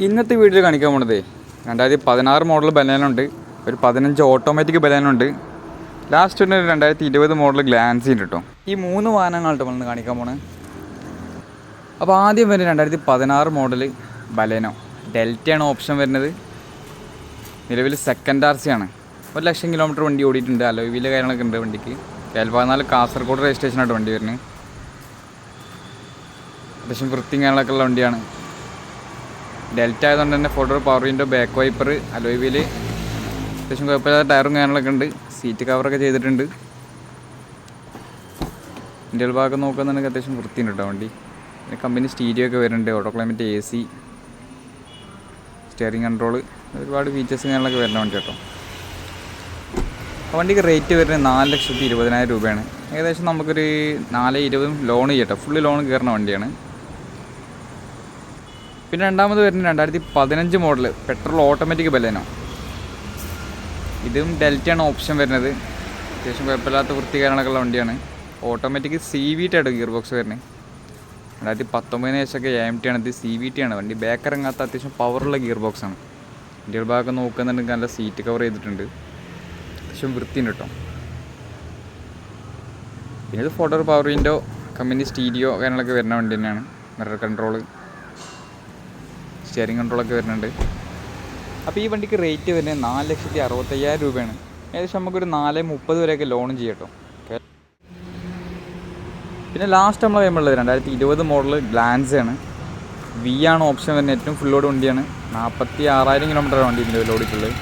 ഇന്നത്തെ വീഡിയോ കാണിക്കാൻ പോണതേ 2016 മോഡൽ ബലേനുണ്ട്, ഒരു 15 ഓട്ടോമാറ്റിക് ബലേനുണ്ട്, ലാസ്റ്റ് ഒരു 2020 മോഡൽ ഗ്ലാൻസിൻ്റെ കേട്ടോ. ഈ 3 വാഹനങ്ങളായിട്ട് നമ്മൾ കാണിക്കാൻ പോണത്. അപ്പോൾ ആദ്യം വരുന്നത് 2016 മോഡൽ ബലേനോ ഡെൽറ്റയാണ് ഓപ്ഷൻ വരുന്നത്. നിലവിൽ സെക്കൻഡ് RC ആണ്. 1,00,000 കിലോമീറ്റർ വണ്ടി ഓടിയിട്ടുണ്ട്. അലോയ് വീല് കാര്യങ്ങളൊക്കെ ഉണ്ട് വണ്ടിക്ക്. KL14 കാസർഗോഡ് രജിസ്ട്രേഷനായിട്ട് വണ്ടി വരുന്നത്. അത്യാവശ്യം വൃത്തിയും കാര്യങ്ങളൊക്കെ ഉള്ള വണ്ടിയാണ്. ഡെൽറ്റ ആയതുകൊണ്ട് തന്നെ photo power window, back wiper, alloy wheel, അത്യാവശ്യം കുഴപ്പമില്ലാത്ത ടയറും കാര്യങ്ങളൊക്കെ ഉണ്ട്. സീറ്റ് കവറൊക്കെ ചെയ്തിട്ടുണ്ട്. ഇന്ത്യയിൽ ഭാഗം നോക്കുന്നുണ്ടെങ്കിൽ അത്യാവശ്യം വൃത്തിയുണ്ട് കേട്ടോ വണ്ടി. പിന്നെ കമ്പനി സ്റ്റീരിയോ ഒക്കെ വരുന്നുണ്ട്, auto climate, AC, steering control, ഒരുപാട് ഫീച്ചേഴ്സും കാര്യങ്ങളൊക്കെ വരുന്ന വണ്ടി കേട്ടോ. ആ വണ്ടിക്ക് റേറ്റ് വരുന്നത് 4,20,000 രൂപയാണ്. ഏകദേശം നമുക്കൊരു 4,20,000 ലോൺ ചെയ്യട്ടോ, ഫുള്ള് ലോൺ കയറുന്ന വണ്ടിയാണ്. പിന്നെ രണ്ടാമത് വരുന്നത് 2015 മോഡൽ പെട്രോൾ ഓട്ടോമാറ്റിക് ബലേനോ. ഇതും ഡെൽറ്റയാണ് ഓപ്ഷൻ വരുന്നത്. അത്യാവശ്യം കുഴപ്പമില്ലാത്ത വൃത്തികാരണമൊക്കെ ഉള്ള വണ്ടിയാണ്. ഓട്ടോമാറ്റിക് CVT ആയിട്ട് ഗിയർ ബോക്സ് വരുന്നത്. 2019 ശേഷമൊക്കെ AMT ആണ്, ഇത് CVT ആണ് വണ്ടി. ബാക്ക് ഇറങ്ങാത്ത അത്യാവശ്യം പവറുള്ള ഗിയർ ബോക്സാണ്. ഇന്ത്യയുടെ ഭാഗം നോക്കുന്നുണ്ടെങ്കിൽ നല്ല സീറ്റ് കവർ ചെയ്തിട്ടുണ്ട്. അത്യാവശ്യം വൃത്തിയുണ്ട് കേട്ടോ. പിന്നെ ഇത് photo power window, company stereo കാര്യങ്ങളൊക്കെ വരുന്ന വണ്ടി തന്നെയാണ്. മിറർ കൺട്രോള്, സ്റ്റിയറിംഗ് കൺട്രോളൊക്കെ വരുന്നുണ്ട്. അപ്പോൾ ഈ വണ്ടിക്ക് റേറ്റ് വരുന്നത് 4,65,000 രൂപയാണ്. ഏകദേശം നമുക്കൊരു 4,30 വരെയൊക്കെ ലോണും ചെയ്യട്ടോ. പിന്നെ ലാസ്റ്റ് നമ്മൾ കഴിയുമ്പോഴുള്ളത് 2020 മോഡൽ ഗ്ലാൻസ് ആണ്. V ആണ് ഓപ്ഷൻ വരുന്നത്. ഏറ്റവും ഫുൾ ലോഡ് വണ്ടിയാണ്. 46,000 കിലോമീറ്റർ വണ്ടി ഇതിൻ്റെ ഓടിയിട്ടുള്ളത്.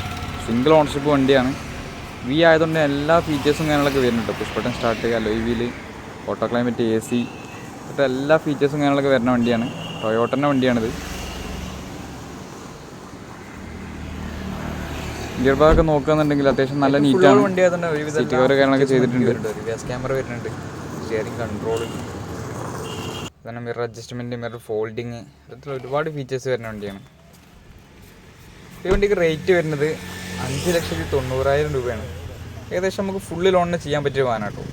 സിംഗിൾ ഓണർഷിപ്പ് വണ്ടിയാണ്. V ആയതുകൊണ്ട് എല്ലാ ഫീച്ചേഴ്സും കാര്യങ്ങളൊക്കെ വരുന്നുണ്ട്. Push button start, alloy wheel, auto climate, AC, മറ്റേ എല്ലാ ഫീച്ചേഴ്സും കാര്യങ്ങളൊക്കെ വരുന്ന വണ്ടിയാണ്. ടൊയോട്ടൻ്റെ വണ്ടിയാണിത്. ഗിയർ ഭാഗമൊക്കെ നോക്കുകയാണെന്നുണ്ടെങ്കിൽ അത്യാവശ്യം നല്ല നീറ്റാണ്. വണ്ടി ആയതുകൊണ്ട് സീറ്റ് കവർ കാര്യങ്ങളൊക്കെ ചെയ്തിട്ടുണ്ട്. റിവേഴ്സ് ക്യാമറ വരുന്നുണ്ട്, സ്റ്റിയറിംഗ് കൺട്രോൾ, തന്നെ മിറർ അഡ്ജസ്റ്റ്മെൻറ്റ്, മിറർ ഫോൾഡിങ്, ഇത്തരത്തിൽ ഒരുപാട് ഫീച്ചേഴ്സ് വരുന്ന വണ്ടിയാണ്. ഈ വണ്ടിക്ക് റേറ്റ് വരുന്നത് 5,90,000 രൂപയാണ്. ഏകദേശം നമുക്ക് ഫുള്ള് ലോണിന് ചെയ്യാൻ പറ്റിയ വാഹനം കേട്ടോ.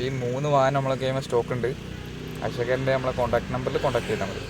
ഈ 3 വാഹനം നമ്മളെ കയ്യിൽ സ്റ്റോക്ക് ഉണ്ട്. ആശയക്കാരൻ്റെ നമ്മളെ കോൺടാക്ട് നമ്പറിൽ കോൺടാക്ട് ചെയ്താൽ മതി.